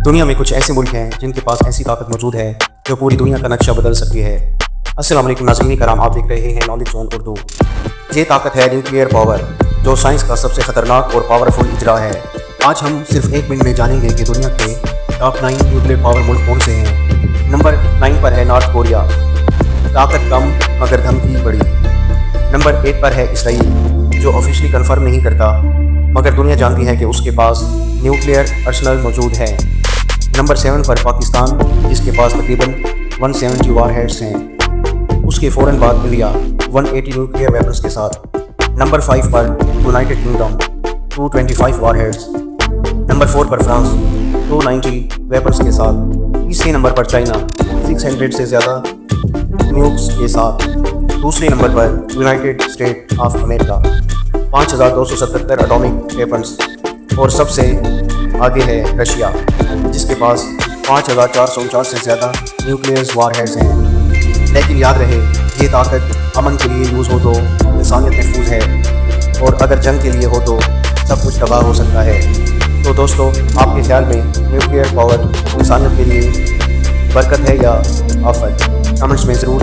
دنیا میں کچھ ایسے ملک ہیں جن کے پاس ایسی طاقت موجود ہے جو پوری دنیا کا نقشہ بدل سکتی ہے۔ السلام علیکم ناظرین کرام، آپ دیکھ رہے ہیں نالج زون اردو۔ یہ طاقت ہے نیوکلیئر پاور، جو سائنس کا سب سے خطرناک اور پاورفل اجرا ہے۔ آج ہم صرف 1 منٹ میں جانیں گے کہ دنیا کے ٹاپ 9 نیوکلیئر پاور ملک کون سے ہیں۔ نمبر 9 پر ہے نارتھ کوریا، طاقت کم مگر دھمکی بڑی۔ نمبر 8 پر ہے اسرائیل، جو آفیشلی کنفرم نہیں کرتا مگر دنیا جانتی ہے کہ اس کے پاس نیوکلیئر ارسنل موجود ہے۔ نمبر 7 پر پاکستان، جس کے پاس تقریباً 170 وار ہیڈز ہیں۔ اس کے فوراً بعد انڈیا 180 نیوکلیئر ویپنز کے ساتھ۔ نمبر 5 پر یونائٹڈ کنگڈم 225 وار ہیڈز۔ نمبر 4 پر فرانس 290 ویپنز کے ساتھ۔ تیسرے نمبر پر چائنا 600 سے زیادہ نیوکس کے ساتھ۔ دوسرے number per United state of America 5277 atomic weapons, اور سب سے آگے ہے رشیا، جس کے پاس 5449 سے زیادہ نیوکلیئر وار ہیڈز ہیں۔ لیکن یاد رہے، یہ طاقت امن کے لیے یوز ہو تو انسانیت محفوظ ہے، اور اگر جنگ کے لیے ہو تو سب کچھ تباہ ہو سکتا ہے۔ تو دوستو، آپ کے خیال میں نیوکلیئر پاور انسانیت کے لیے برکت ہے یا آفت؟ کمنٹس میں ضرور